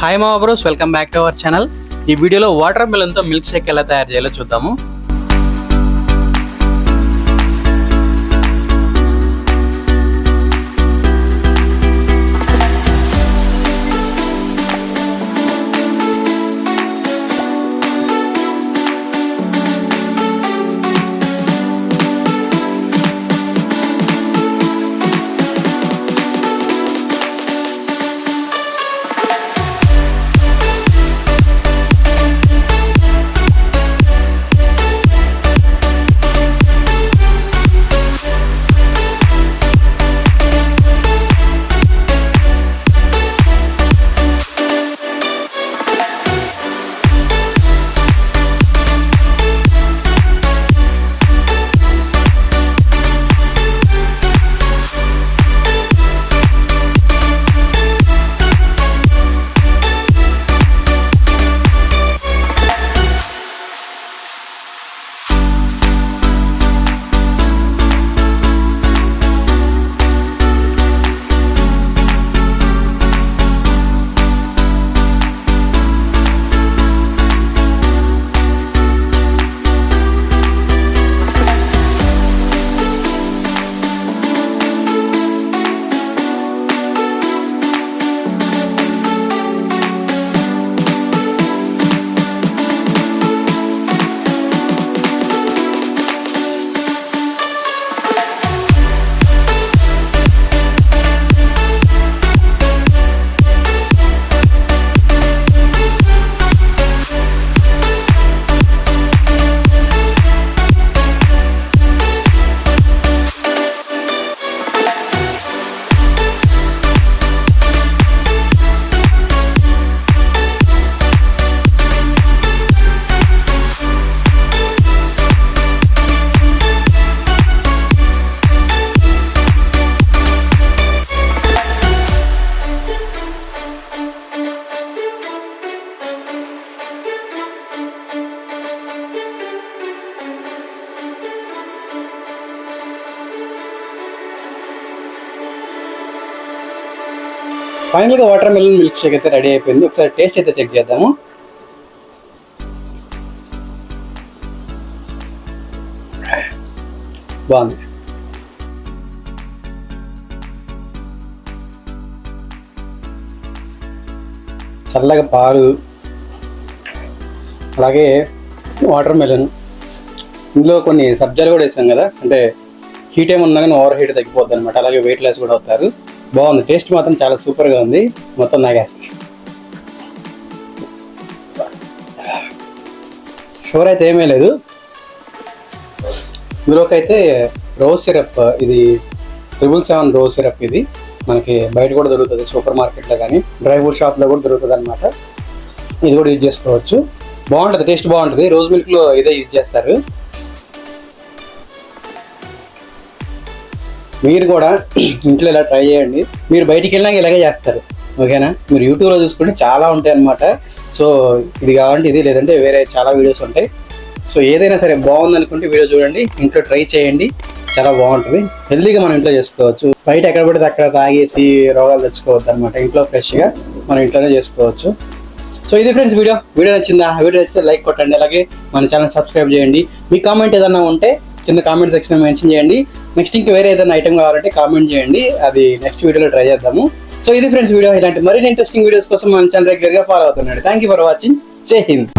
Hi మా bros, welcome back to our channel. ఈ వీడియోలో వాటర్ మిలన్తో మిల్క్ షేక్ ఎలా తయారు చేయాలో చూద్దాము. ఫైనల్గా వాటర్ మిలన్ మిల్క్ షేక్ అయితే రెడీ అయిపోయింది. ఒకసారి టేస్ట్ అయితే చెక్ చేద్దాము. బాగుంది. చల్లగా పాలు, అలాగే వాటర్ మిలన్, ఇందులో కొన్ని సబ్జాలు కూడా వేసాం కదా, అంటే హీట్ ఏమన్నా కానీ ఓవర్ హీట్ తగ్గిపోద్ది అనమాట. అలాగే వెయిట్ లెస్ కూడా అవుతారు. బాగుంది. టేస్ట్ మాత్రం చాలా సూపర్గా ఉంది. మొత్తం తాగేస్తాను. షుగర్ అయితే ఏమీ లేదు. ఇందులోకి అయితే రోజ్ సిరప్, ఇది 777 రోజ్ సిరప్. ఇది మనకి బయట కూడా దొరుకుతుంది, సూపర్ మార్కెట్లో కానీ డ్రై ఫ్రూట్ షాప్లో కూడా దొరుకుతుంది అనమాట. ఇది కూడా యూజ్ చేసుకోవచ్చు. బాగుంటుంది, టేస్ట్ బాగుంటుంది. రోజ్ మిల్క్లో ఇదే యూజ్ చేస్తారు. మీరు కూడా ఇంట్లో ఇలా ట్రై చేయండి. మీరు బయటికి వెళ్ళినాక ఇలాగే చేస్తారు, ఓకేనా? మీరు యూట్యూబ్లో చూసుకుంటే చాలా ఉంటాయి అన్నమాట. సో ఇది కావాలంటే ఇది, లేదంటే వేరే చాలా వీడియోస్ ఉంటాయి. సో ఏదైనా సరే బాగుంది అనుకుంటే వీడియో చూడండి, ఇంట్లో ట్రై చేయండి, చాలా బాగుంటుంది. హెల్తీగా మనం ఇంట్లో చేసుకోవచ్చు. బయట ఎక్కడ పడితే అక్కడ తాగేసి రోగాలు తెచ్చుకోవద్దు అనమాట. ఇంట్లో ఫ్రెష్గా మనం ఇంట్లోనే చేసుకోవచ్చు. సో ఇది ఫ్రెండ్స్ వీడియో నచ్చిందా? వీడియో నచ్చితే లైక్ కొట్టండి, అలాగే మన ఛానల్ సబ్స్క్రైబ్ చేయండి. మీ కామెంట్ ఏదన్నా ఉంటే కింద కామెంట్ సెక్షన్ మెన్షన్ చేయండి. నెక్స్ట్ ఇంకా వేరే ఏదైనా ఐటమ్ కావాలంటే కామెంట్ చేయండి, అది నెక్స్ట్ వీడియోలో ట్రై చేద్దాము. సో ఇది ఫ్రెండ్స్ వీడియో. ఇలాంటి మరిన్ని ఇంట్రెస్టింగ్ వీడియోస్ కోసం మన ఛానల్ రెగ్యులర్గా ఫాలో అవుతున్నాడు. Thank you for watching. జై హింద్.